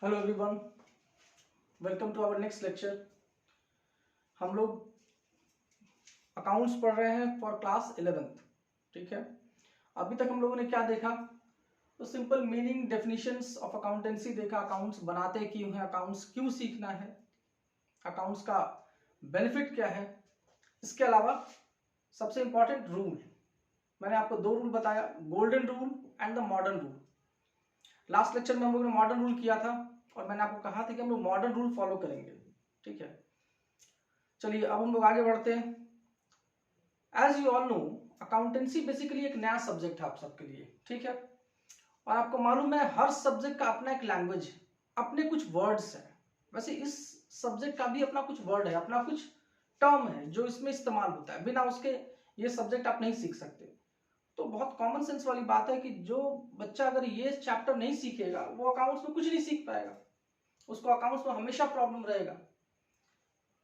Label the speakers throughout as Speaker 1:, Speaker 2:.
Speaker 1: Hello everyone, welcome to our next lecture. हम लोग accounts पढ़ रहे हैं फॉर क्लास 11th। ठीक है, अभी तक हम लोगों ने क्या देखा? तो simple meaning, definitions of accountancy देखा। अकाउंट्स बनाते क्यों हैं, अकाउंट्स क्यों सीखना है, अकाउंट्स का बेनिफिट क्या है। इसके अलावा सबसे इंपॉर्टेंट रूल, मैंने आपको दो रूल बताया, golden rule and the modern rule. Last lecture में हम लोगों ने मॉडर्न रूल किया था और मैंने आपको कहा था कि हम लोग मॉडर्न रूल फॉलो करेंगे। ठीक है, चलिए अब हम लोग आगे बढ़ते हैं। As you all know, accountancy basically एक नया सब्जेक्ट है आप सबके लिए। ठीक है, और आपको मालूम है हर सब्जेक्ट का अपना एक लैंग्वेज है, अपने कुछ वर्ड्स हैं। वैसे इस सब्जेक्ट का भी अपना कुछ वर्ड है, अपना कुछ टर्म है जो इसमें इस्तेमाल होता है। बिना उसके ये सब्जेक्ट आप नहीं सीख सकते। तो बहुत कॉमन सेंस वाली बात है कि जो बच्चा अगर ये चैप्टर नहीं सीखेगा वो अकाउंट्स में कुछ नहीं सीख पाएगा, उसको अकाउंट्स में हमेशा प्रॉब्लम रहेगा।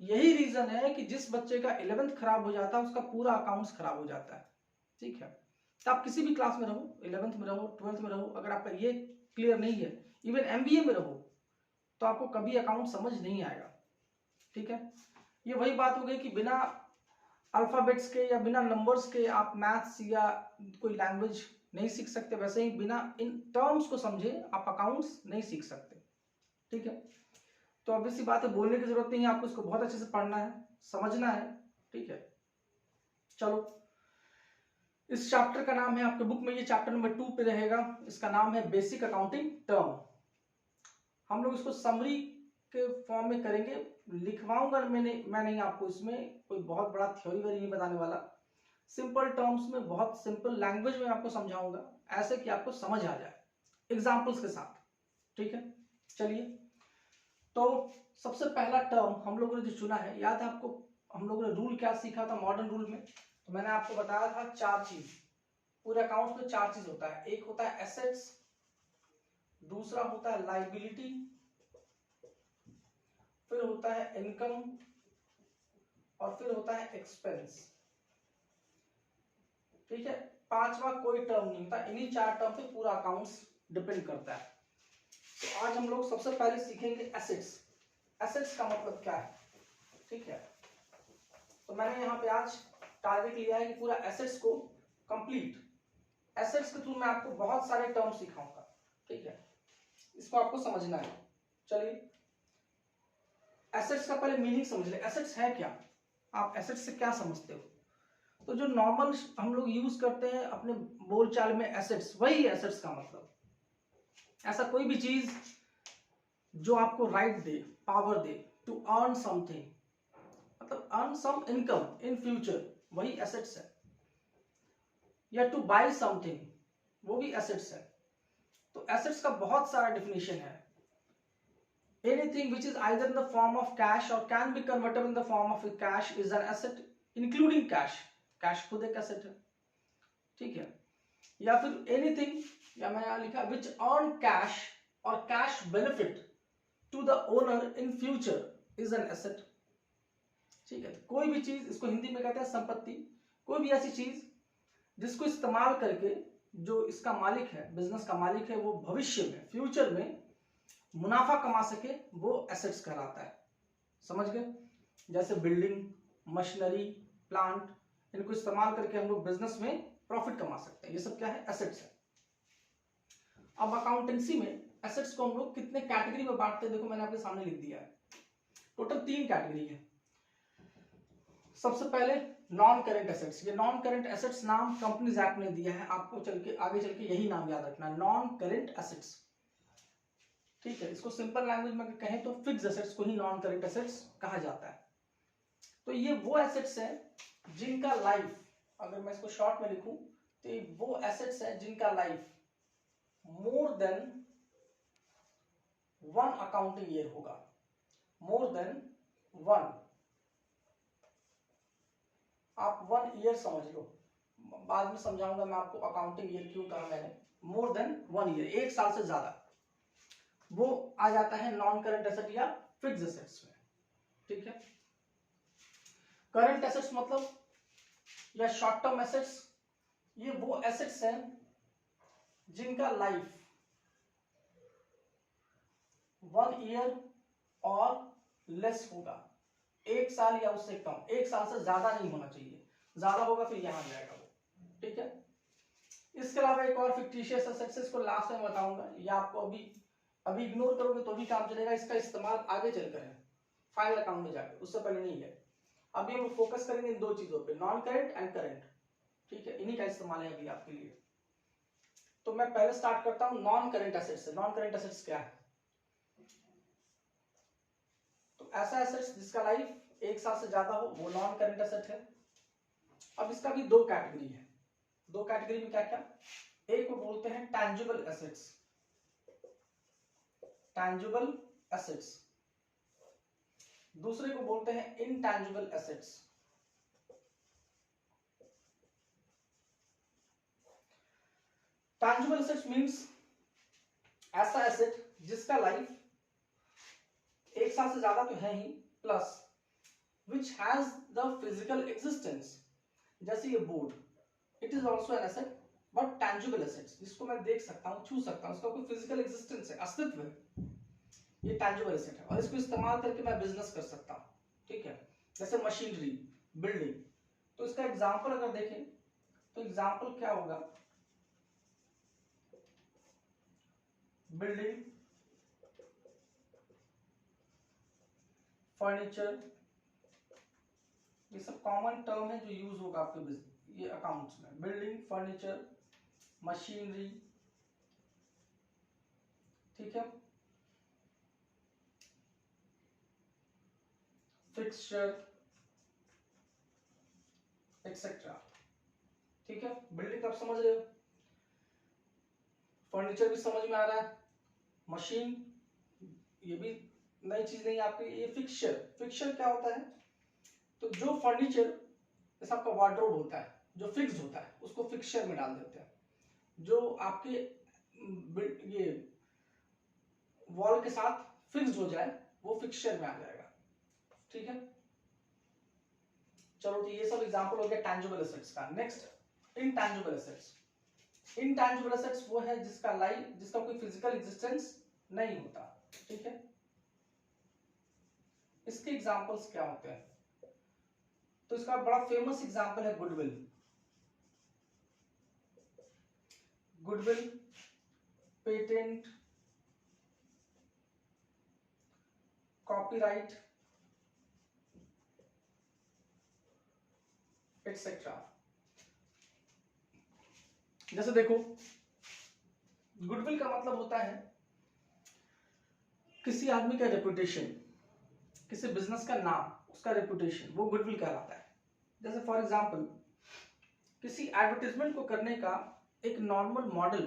Speaker 1: यही रीजन है कि जिस बच्चे का 11th खराब हो जाता है उसका पूरा अकाउंट्स खराब हो जाता है। ठीक है, तो आप किसी भी क्लास में रहो, 11th में रहो, 12th में रहो, अगर आपका ये क्लियर नहीं है, इवन MBA में रहो, तो आपको कभी अकाउंट समझ नहीं आएगा। ठीक है, ये वही बात हो गई कि बिना अल्फाबेट्स के या बिना नंबर्स के आप मैथ्स या कोई लैंग्वेज नहीं सीख सकते, वैसे ही बिना इन टर्म्स को समझे आप अकाउंट्स नहीं सीख सकते। ठीक है, तो ऑब्वियस सी बात है, बोलने की जरूरत नहीं है, आपको इसको बहुत अच्छे से पढ़ना है, समझना है। ठीक है, चलो इस चैप्टर का नाम है, आपके बुक में ये चैप्टर नंबर 2 पे रहेगा, इसका नाम है बेसिक अकाउंटिंग टर्म। हम लोग इसको समरी के फॉर्म में करेंगे, लिखवाऊंगा मैं नहीं आपको, इसमें कोई बहुत बड़ा थ्योरी वरी नहीं बताने वाला। सिंपल टर्म्स में, बहुत सिंपल लैंग्वेज में आपको समझाऊंगा, ऐसे कि आपको समझ आ जाए एग्जाम्पल्स के साथ। ठीक है, चलिए तो सबसे पहला टर्म हम लोगों ने जो चुना है, याद है आपको हम लोगों ने रूल क्या सीखा था मॉडर्न रूल में? तो मैंने आपको बताया था चार चीज। पूरे अकाउंट्स में चार चीज होता है। एक होता है एसेट्स, दूसरा होता है लाइबिलिटी, फिर होता है इनकम, और फिर होता है एक्सपेंस। ठीक है, पांचवा कोई टर्म नहीं होता। इन्हीं चार टर्म पे पूरा अकाउंट्स डिपेंड करता है। तो आज हम लोग सबसे पहले सीखेंगे एसेट्स। एसेट्स का मतलब क्या है? ठीक है, तो मैंने यहाँ पे आज टारगेट लिया है कि पूरा एसेट्स को कंप्लीट, एसेट्स के थ्रू मैं आपको बहुत सारे टर्म सिखाऊंगा। ठीक है, इसको आपको समझना है। चलिए एसेट्स का पहले मीनिंग समझ ले। एसेट्स है क्या, आप एसेट्स से क्या समझते हो? तो जो नॉर्मल हम लोग यूज करते हैं अपने बोलचाल में, एसेट्स, वही एसेट्स का मतलब। ऐसा कोई भी चीज जो आपको राइट दे, पावर दे टू अर्न समथिंग, मतलब earn some income in future, वही एसेट्स है। या टू बाय समथिंग, वो भी एसेट्स है। तो एसेट्स का बहुत सारा डेफिनेशन है। Anything which is either in the form of cash और can be convertible in the form of cash is an asset, including cash. Cash खुद एक एसेट है। ठीक है, या फिर एनीथिंग, या मैं यहां लिखा विच अर्न कैश और cash benefit to the owner in future is an asset. ठीक है, कोई भी चीज, इसको हिंदी में कहते हैं संपत्ति, कोई भी ऐसी चीज जिसको इस्तेमाल करके जो इसका मालिक है, बिजनेस का मालिक है, वो भविष्य में, फ्यूचर में मुनाफा कमा सके, वो एसेट्स कहलाता है। समझ गए? जैसे बिल्डिंग, मशीनरी, प्लांट, इनको इस्तेमाल करके हम लोग बिजनेस में प्रॉफिट कमा सकते हैं। ये सब क्या है? एसेट्स है। अब अकाउंटेंसी में एसेट्स को हम लोग कितने कैटेगरी में बांटते हैं, देखो मैंने आपके सामने लिख दिया है। टोटल 3 कैटेगरी है। सबसे पहले नॉन करेंट एसेट्स। ये नॉन करेंट एसेट्स नाम कंपनीज एक्ट ने दिया है, आपको आगे चल के यही नाम याद रखना है, नॉन करेंट एसेट्स। ठीक है, इसको सिंपल लैंग्वेज में कहें तो फिक्स एसेट्स को ही नॉन करेंट एसेट्स कहा जाता है। तो ये वो एसेट्स है जिनका लाइफ, अगर मैं इसको शॉर्ट में लिखूं तो ये वो एसेट्स है जिनका life more than 1 accounting year होगा। मोर देन 1, आप 1 ईयर समझ लो, बाद में समझाऊंगा मैं आपको अकाउंटिंग ईयर क्यों कहा मैंने। मोर देन 1 ईयर, 1 साल से ज्यादा, वो आ जाता है नॉन करंट एसेट या फिक्स एसेट्स में। ठीक है, करंट एसेट्स मतलब या शॉर्ट टर्म एसेट्स, ये वो एसेट्स हैं जिनका लाइफ 1 ईयर और लेस होगा, 1 साल या उससे कम, 1 साल से ज्यादा नहीं होना चाहिए, ज्यादा होगा फिर यहां जाएगा वो, ठीक है। इसके अलावा एक और फिक्टिशियस एसेट्स, इसको लास्ट में बताऊंगा, ये आपको अभी इग्नोर करोगे तो भी काम चलेगा, इसका इस्तेमाल आगे चलकर है फाइनल अकाउंट में जाकर, उससे पहले नहीं है। अभी हम फोकस करेंगे इन दो चीजों पे, नॉन करेंट एंड करेंट, ठीक है, इन्हीं का इस्तेमाल है अभी आपके लिए। तो मैं पहले स्टार्ट करता हूं नॉन करेंट एसेट्स से। नॉन करेंट एसेट्स क्या है? तो ऐसा एसेट्स जिसका लाइफ 1 साल से ज्यादा हो वो नॉन करेंट एसेट है। अब इसका भी 2 कैटेगरी है। 2 कैटेगरी में क्या क्या? एक को बोलते हैं टैंजिबल एसेट्स, टैंजिबल एसेट्स, दूसरे को बोलते हैं intangible assets. Tangible assets means ऐसा एसेट जिसका लाइफ 1 साल से ज्यादा तो है ही, plus which has the physical existence, जैसे ये board, it is also an asset but tangible assets, जिसको मैं देख सकता हूं, छू सकता हूं, उसका कोई फिजिकल एग्जिस्टेंस है, अस्तित्व है, ये टैंजिबल एसेट है और इसको इस्तेमाल करके मैं बिजनेस कर सकता हूं, ठीक है। जैसे मशीनरी, बिल्डिंग, तो इसका एग्जांपल अगर देखें तो एग्जांपल क्या होगा? बिल्डिंग, फर्नीचर, ये सब कॉमन टर्म है जो यूज होगा आपके ये अकाउंट्स में। बिल्डिंग, फर्नीचर, मशीनरी, ठीक है, फिक्सचर एक्सेट्रा, ठीक है। बिल्डिंग आप समझ रहे हो, फर्नीचर भी समझ में आ रहा है, मशीन ये भी नई चीज नहीं आपके। ये फिक्सचर, फिक्सचर क्या होता है? तो जो फर्नीचर जैसे आपका वार्डरोब होता है जो फिक्स होता है उसको फिक्सचर में डाल देते हैं, जो आपके ये वॉल के साथ फिक्स हो जाए वो फिक्सचर में आ जाएगा, ठीक है। चलो तो ये सब एग्जांपल हो गया टैंजिबल एसेट्स का। Next intangible assets. Intangible assets वो है जिसका कोई फिजिकल एग्जिस्टेंस नहीं होता, ठीक है। इसके एग्जांपल्स क्या होते हैं? तो इसका बड़ा फेमस एग्जांपल है goodwill. Goodwill, patent, copyright etcetera. जैसे देखो, गुडविल का मतलब होता है किसी आदमी का रेपुटेशन, किसी बिजनेस का नाम, उसका रेपुटेशन, वो गुडविल कहलाता है। जैसे फॉर एग्जांपल किसी एडवर्टाइजमेंट को करने का एक नॉर्मल मॉडल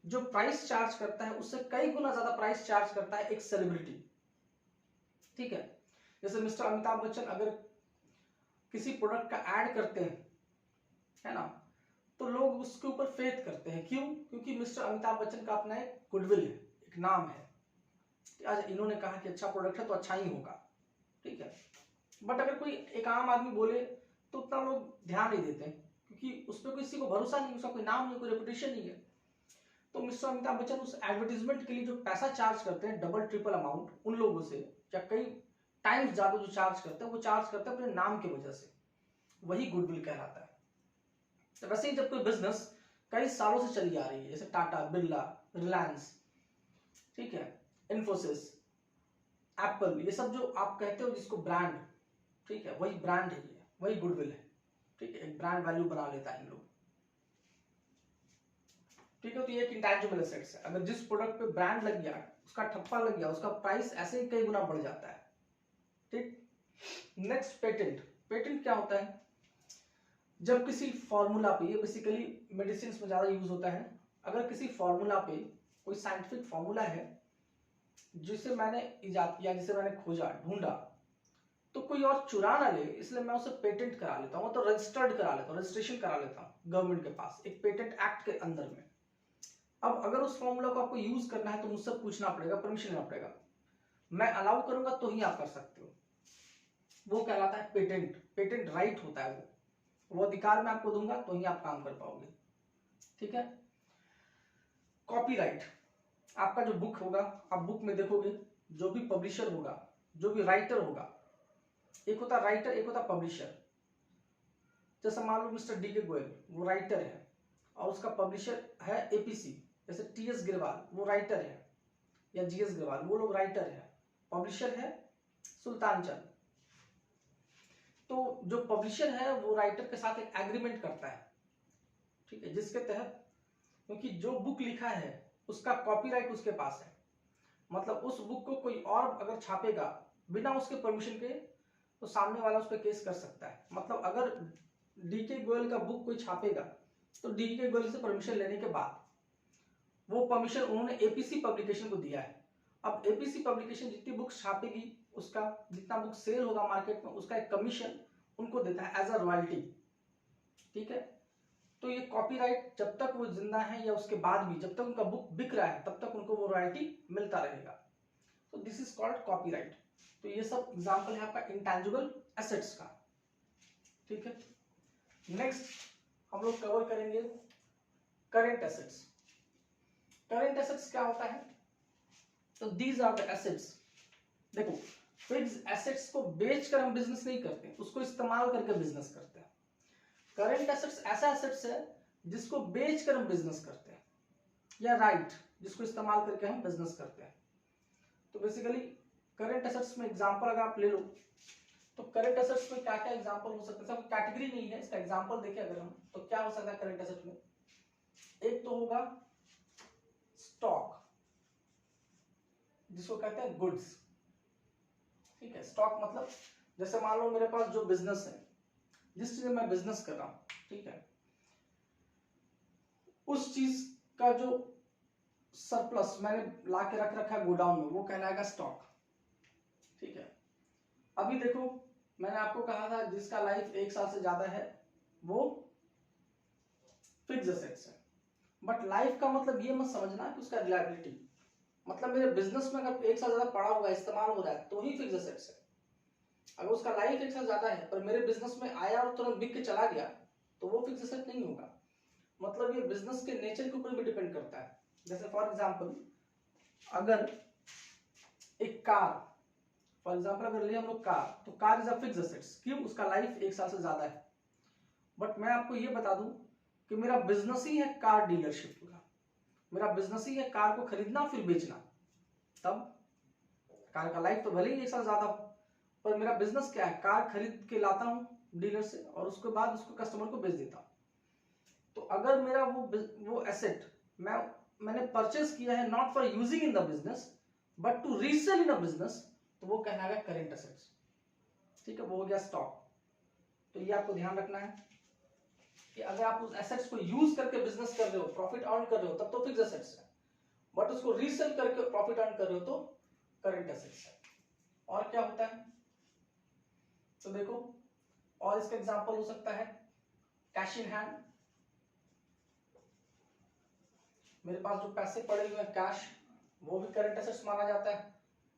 Speaker 1: जो प्राइस चार्ज करता है उससे कई गुना ज्यादा प्राइस चार्ज करता है एक सेलिब्रिटी, ठीक है। जैसे मिस्टर अमिताभ बच्चन अगर किसी प्रोडक्ट का ऐड करते हैं, है ना, तो लोग उसके ऊपर फेथ करते हैं। क्यों? क्योंकि मिस्टर अमिताभ बच्चन का अपना एक गुडविल है, एक नाम है, आज इन्होंने कहा कि अच्छा प्रोडक्ट है तो अच्छा ही होगा, ठीक है। बट अगर कोई एक आम आदमी बोले तो उतना लोग ध्यान नहीं देते क्योंकि उस पर किसी को भरोसा नहीं, उसका कोई नाम नहीं, कोई रेपुटेशन नहीं है। तो मिस्टर अमिताभ बच्चन उस एडवर्टीजमेंट के लिए जो पैसा चार्ज करते हैं, डबल ट्रिपल अमाउंट उन लोगों से, या कई टाइम्स ज्यादा जो चार्ज करते हैं, वो चार्ज करते हैं अपने नाम की वजह से, वही गुडविल कहलाता है। तो वैसे ही जब कोई बिजनेस कई सालों से चली आ रही है, जैसे टाटा, बिरला, रिलायंस, ठीक है, इन्फोसिस, एप्पल, ये सब जो आप कहते हो जिसको ब्रांड, ठीक है, वही ब्रांड है, ये वही गुडविल है, ठीक है, एक ब्रांड वैल्यू बना लेता है इन लोग, ठीक है। तो ये एक इंटैंजिबल एसेट्स है। अगर जिस प्रोडक्ट पे ब्रांड लग गया, उसका ठप्पा लग गया, उसका प्राइस ऐसे ही कई गुना बढ़ जाता है, ठीक। Next patent. पेटेंट क्या होता है? जब किसी फॉर्मूला पे, ये बेसिकली मेडिसिन में ज्यादा यूज होता है, अगर किसी फॉर्मूला पे कोई साइंटिफिक फॉर्मूला है जिसे मैंने इजाद किया, जिसे मैंने खोजा, ढूंढा, तो कोई और चुरा ना ले, इसलिए मैं उसे पेटेंट करा लेता हूँ, तो रजिस्टर्ड करा लेता हूँ, रजिस्ट्रेशन करा लेता हूँ गवर्नमेंट के पास, एक पेटेंट एक्ट के अंदर में। अब अगर उस फॉर्मूला को आपको यूज करना है तो मुझसे पूछना पड़ेगा, परमिशन लेना पड़ेगा, मैं अलाउ करूंगा तो ही आप कर सकते हो, वो कहलाता है पेटेंट। पेटेंट राइट होता है, वो अधिकार मैं आपको दूंगा तो ही आप काम कर पाओगे, ठीक है। कॉपीराइट। आपका जो बुक होगा, आप बुक में देखोगे जो भी पब्लिशर होगा, जो भी राइटर होगा, एक होता राइटर, एक होता पब्लिशर। जैसे मान लो मिस्टर डी के गोयल, वो राइटर है और उसका पब्लिशर है एपीसी। जैसे टीएस गिरवाल वो राइटर है, या जीएस गिरवाल, वो लोग राइटर है, पब्लिशर है सुल्तान चंद। तो जो पब्लिशर है वो राइटर के साथ एक एग्रीमेंट करता है, ठीक है, जिसके तहत, क्योंकि जो बुक लिखा है उसका कॉपीराइट उसके पास है, मतलब उस बुक को कोई और अगर छापेगा बिना उसके परमिशन के तो सामने वाला उस पर केस कर सकता है। मतलब अगर डीके गोयल का बुक कोई छापेगा तो डीके गोयल से परमिशन लेने के बाद, वो परमिशन उन्होंने एपीसी पब्लिकेशन को दिया है। अब एपीसी पब्लिकेशन जितनी बुक छापेगी, उसका जितना बुक सेल होगा मार्केट में, उसका एक कमीशन उनको देता है एज अ रॉयल्टी, ठीक है। तो ये कॉपीराइट जब तक वो जिंदा है या उसके बाद भी, जब तक उनका बुक बिक रहा है तब तक उनको वो रॉयल्टी मिलता रहेगा। तो दिस इज कॉल्ड कॉपीराइट। तो ये सब एग्जांपल है आपका इंटेंजिबल एसेट्स का, ठीक है। नेक्स्ट हम लोग कवर करेंगे करेंट एसेट्स। करेंट एसेट्स क्या होता है? तो दीज आर द एसेट्स। देखो, फिक्स एसेट्स को बेचकर हम बिजनेस नहीं करते, उसको इस्तेमाल करके बिजनेस करते हैं। करेंट एसेट्स ऐसा एसेट्स है जिसको बेचकर हम बिजनेस करते हैं, या राइट जिसको इस्तेमाल करके हम बिजनेस करते हैं। तो बेसिकली करेंट एसेट्स में एग्जांपल अगर आप ले लो तो करेंट एसेट्स में क्या क्या एग्जांपल हो सकता है, सब कैटेगरी नहीं है, इसका एग्जांपल देखें अगर हम, तो क्या हो सकता है करेंट एसेट में? एक तो होगा स्टॉक, जिसको कहते हैं गुड्स, ठीक है। स्टॉक मतलब जैसे मान लो मेरे पास जो बिजनेस है, जिस चीज में मैं बिजनेस कर रहा हूं, ठीक है, उस चीज का जो सरप्लस मैंने ला के रख रखा है गोडाउन में, वो कहलाएगा स्टॉक, ठीक है। अभी देखो, मैंने आपको कहा था जिसका लाइफ 1 साल से ज्यादा है वो फिक्स एसेट्स है। बट लाइफ का मतलब ये मत समझना कि उसका रिलायबिलिटी, मतलब मेरे बिजनेस में अगर 1 साल ज्यादा पड़ा हुआ है, इस्तेमाल हो रहा है, तो ही फिक्स एसेट्स है। अगर उसका लाइफ 1 साल ज्यादा है पर मेरे बिजनेस में आया और तुरंत बिक के चला गया, तो वो फिक्स एसेट नहीं होगा। मतलब ये बिजनेस के नेचर के ऊपर भी डिपेंड करता है। जैसे फॉर एग्जांपल अगर एक कार, फॉर एग्जांपल अगर ले हम लोग कार, तो car is a fix assets, क्यों? उसका लाइफ 1 साल से ज्यादा है। बट मैं आपको ये बता दूं कि मेरा बिजनेस ही है कार डीलरशिप का, मेरा बिजनेस ही है कार को खरीदना फिर बेचना, तब कार का लाइफ तो भले ही 1 साल ज्यादा हो, पर मेरा बिजनेस क्या है? कार खरीद के लाता हूं डीलर से और उसके बाद उसको कस्टमर को बेच देता हूं। तो अगर मेरा वो एसेट मैंने परचेस किया है not for using in the business but to resell in a business, तो वो कहलाएगा करेंट एसेट्स, ठीक है। वो हो गया स्टॉक। तो ये आपको ध्यान रखना है कि अगर आप उस एसेट्स को यूज करके बिजनेस कर रहे हो, प्रॉफिट अर्न कर रहे हो, तब तो फिक्स एसेट्स है, बट उसको रीसेल करके प्रॉफिट अर्न कर रहे हो तो करेंट एसेट्स है। और क्या होता है? तो देखो, और इसका एग्जांपल हो सकता है कैश इन हैंड। मेरे पास जो पैसे पड़े हुए हैं कैश, वो भी करंट एसेट्स माना जाता है,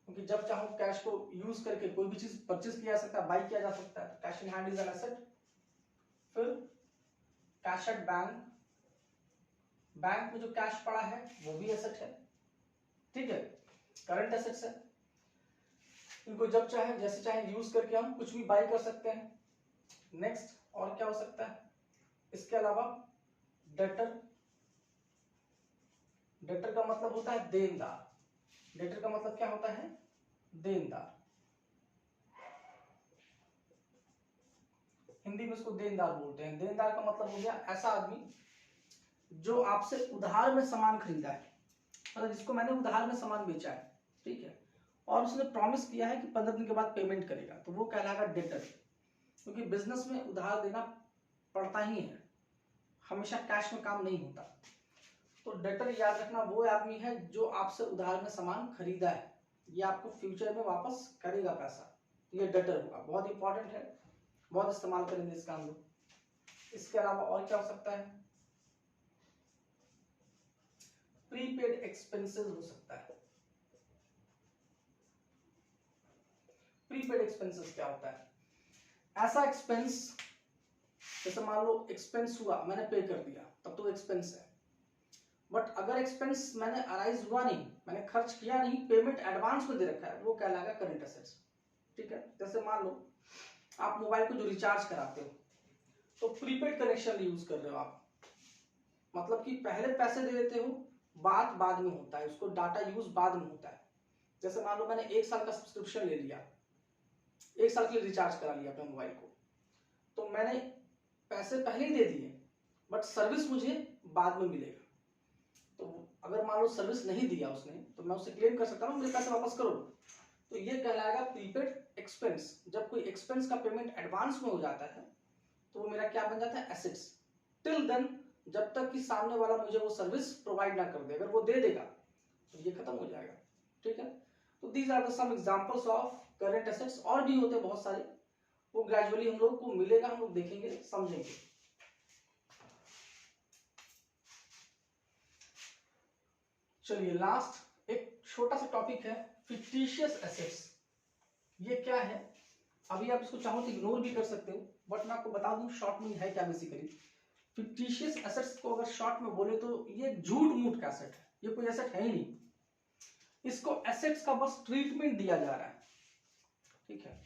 Speaker 1: क्योंकि जब चाहूं कैश को यूज करके कोई भी चीज परचेज किया जा सकता है, बाई किया जा सकता है। Cash in hand is an asset. फिर कैश एट बैंक, बैंक में जो कैश पड़ा है वो भी एसेट है, ठीक है, करंट एसेट्स है। इनको जब चाहे जैसे चाहे यूज करके हम कुछ भी बाई कर सकते हैं। नेक्स्ट और क्या हो सकता है इसके अलावा? डेटर। डेटर का मतलब होता है देनदार। डेटर का मतलब क्या होता है? देनदार। हिंदी में इसको देनदार बोलते हैं। देनदार का मतलब हो गया ऐसा आदमी जो आपसे उधार में सामान खरीदा है, मतलब जिसको मैंने उधार में सामान बेचा है, ठीक है, और उसने प्रॉमिस किया है कि 15 दिन के बाद पेमेंट करेगा, तो वो कहलाएगा डेटर। क्योंकि बिजनेस में उधार देना पड़ता ही है, हमेशा कैश में काम नहीं होता। तो डेटर याद रखना वो आदमी है जो आपसे उधार में सामान खरीदा है, ये आपको फ्यूचर में वापस करेगा पैसा, ये डेटर होगा। बहुत इंपॉर्टेंट है, बहुत इस्तेमाल करेंगे इसका हम लोग। इसके अलावा और क्या हो सकता है? प्रीपेड एक्सपेंसेस हो सकता है। प्रीपेड एक्सपेंसेस क्या होता है? ऐसा एक्सपेंस, जैसे मान लो एक्सपेंस हुआ, मैंने पे कर दिया, तब तो एक्सपेंस है। बट अगर एक्सपेंस मैंने अराइज हुआ नहीं, मैंने खर्च किया नहीं, पेमेंट एडवांस में दे रखा है, वो कहलाएगा करंट एसेट्स। ठीक है, जैसे मान लो आप मोबाइल को जो रिचार्ज कराते हो तो प्रीपेड कनेक्शन यूज कर रहे हो आप, मतलब कि पहले पैसे दे देते हो, बात बाद में होता है, उसको डाटा यूज बाद में होता है। जैसे मान लो मैंने 1 साल का सब्सक्रिप्शन ले लिया, 1 साल के लिए रिचार्ज करा लिया अपने मोबाइल को, तो मैंने पैसे पहले ही दे दिए बट सर्विस मुझे बाद में मिलेगा। तो अगर मान लो सर्विस नहीं दिया उसने तो मैं उससे क्लेम कर सकता हूँ मेरे पैसे वापस करो। तो ये कहलाएगा प्रीपेड एक्सपेंस। जब कोई एक्सपेंस का पेमेंट एडवांस में हो जाता है तो वो मेरा क्या बन जाता है, एसेट्स। टिल देन, जब तक कि सामने वाला मुझे वो सर्विस प्रोवाइड ना कर दे, अगर वो दे देगा तो ये खत्म हो जाएगा। ठीक है, तो these are the some examples of current assets. और भी होते हैं बहुत सारे, वो ग्रेजुअली हम लोग को मिलेगा, हम लोग देखेंगे समझेंगे। चलिए लास्ट एक छोटा सा टॉपिक है, फिक्टिशियस एसेट्स। ये क्या है, अभी आप इसको चाहो तो इग्नोर भी कर सकते हो, बट मैं आपको बता दूं शॉर्ट में है क्या बेसिकली। फिक्टिशियस एसेट्स को अगर शॉर्ट में बोले तो ये झूठ मूठ का एसेट है, ये कोई एसेट है ही नहीं, इसको एसेट्स का बस ट्रीटमेंट दिया जा रहा है। ठीक है,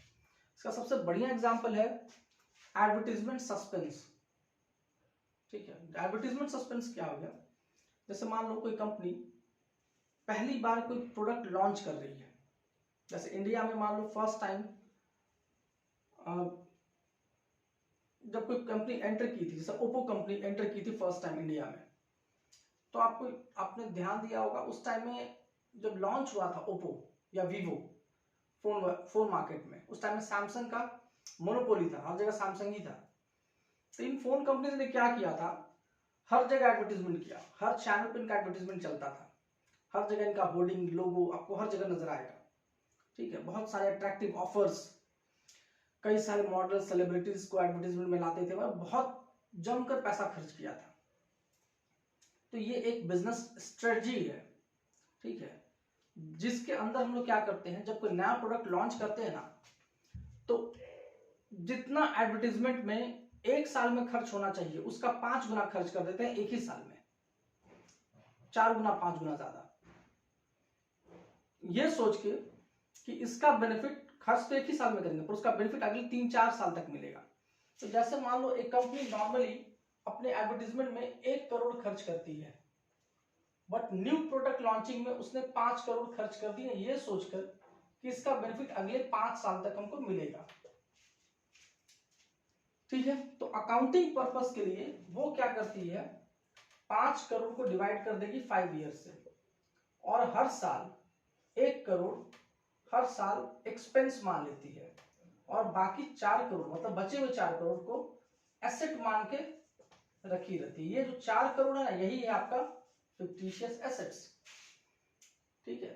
Speaker 1: इसका सबसे बढ़िया एग्जांपल है एडवर्टीजमेंट सस्पेंस। ठीक है, एडवर्टीजमेंट सस्पेंस क्या हो गया, जैसे मान लो कोई कंपनी पहली बार कोई प्रोडक्ट लॉन्च कर रही है, जैसे इंडिया में मान लो फर्स्ट टाइम जब कोई कंपनी एंटर की थी, जैसे ओप्पो कंपनी एंटर की थी फर्स्ट टाइम इंडिया में, तो आपने ध्यान दिया होगा उस टाइम में जब लॉन्च हुआ था ओप्पो या वीवो फोन मार्केट में, उस टाइम में सैमसंग का मोनोपोली था, हर जगह सैमसंग ही था। तो इन फोन कंपनीज ने क्या किया था, हर जगह एडवर्टीजमेंट किया, हर चैनल पे इनका एडवर्टीजमेंट चलता था, हर जगह इनका होर्डिंग लोगो आपको हर जगह नजर आएगा। ठीक है, बहुत सारे अट्रैक्टिव ऑफर्स, कई सारे मॉडल सेलिब्रिटीज को एडवर्टीजमेंट में लाते थे, बहुत जमकर पैसा खर्च किया था। तो ये एक बिजनेस स्ट्रेटजी है। ठीक है, जिसके अंदर हम लोग क्या करते हैं, जब कोई नया प्रोडक्ट लॉन्च करते हैं ना, तो जितना एडवर्टीजमेंट में 1 साल में खर्च होना चाहिए उसका 5 गुना खर्च कर देते हैं एक ही साल में, 4 गुना 5 गुना ज्यादा, ये सोच के कि इसका बेनिफिट, खर्च तो एक ही साल में करेंगे पर उसका बेनिफिट अगले 3-4 साल तक मिलेगा। तो जैसे मान लो एक कंपनी नॉर्मली अपने एडवर्टीजमेंट में 1 करोड़ खर्च करती है, बट न्यू प्रोडक्ट लॉन्चिंग में उसने 5 करोड़ खर्च कर दिए, ये सोचकर कि इसका बेनिफिट अगले 5 साल तक हमको मिलेगा। ठीक है, तो अकाउंटिंग पर्पस के लिए वो क्या करती है, 5 करोड़ को डिवाइड कर देगी 5 ईयर से, और हर साल 1 करोड़ हर साल एक्सपेंस मान लेती है, और बाकी 4 करोड़ मतलब बचे हुए 4 करोड़ को एसेट मान के रखी रहती है। ये जो 4 करोड़ है ना, यही है आपका फिक्टिशियस एसेट्स। ठीक है,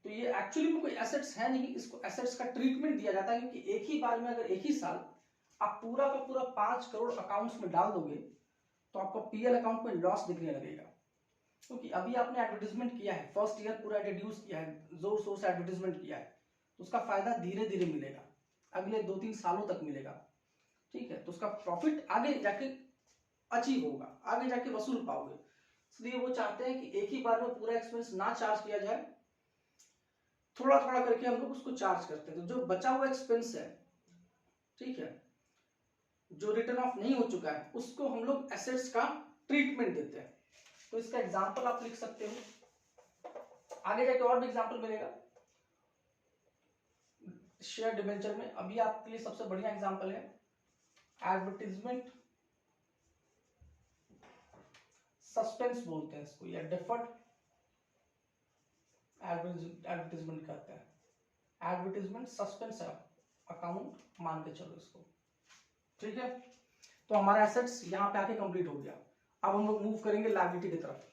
Speaker 1: तो ये एक्चुअली में कोई एसेट्स है नहीं, इसको एसेट्स का ट्रीटमेंट दिया जाता है, क्योंकि एक ही बार में अगर एक ही साल आप पूरा का पूरा 5 करोड़ अकाउंट्स में डाल दोगे तो आपका पीएल अकाउंट में लॉस दिखने लगेगा, क्योंकि अभी आपने एडवर्टीजमेंट किया है, फर्स्ट ईयर पूरा इंट्रोड्यूस किया है, जोर शोर से एडवर्टीजमेंट किया है, तो उसका फायदा धीरे धीरे मिलेगा, अगले 2-3 सालों तक मिलेगा। ठीक है, तो उसका प्रॉफिट आगे जाके अचीव होगा, आगे जाके वसूल पाओगे। इसलिए वो चाहते हैं कि एक ही बार में पूरा एक्सपेंस ना चार्ज किया जाए, थोड़ा थोड़ा करके हम लोग उसको चार्ज करते हैं। तो जो बचा हुआ एक्सपेंस है, ठीक है, जो रिटर्न ऑफ नहीं हो चुका है, उसको हम लोग एसेट्स का ट्रीटमेंट देते हैं। तो इसका एग्जांपल आप लिख सकते हो, आगे जाके और भी एग्जांपल मिलेगा शेयर डिबेंचर में। अभी आपके लिए सबसे बढ़िया एग्जांपल है एडवर्टीजमेंट सस्पेंस बोलते हैं इसको, या डिफर्ड एडवर्टीजमेंट कहते हैं, एडवर्टीजमेंट सस्पेंस अकाउंट मान के चलो इसको। ठीक है, तो हमारा एसेट्स यहाँ पे आके कंप्लीट हो गया। अब हम लोग मूव करेंगे लायबिलिटी की तरफ।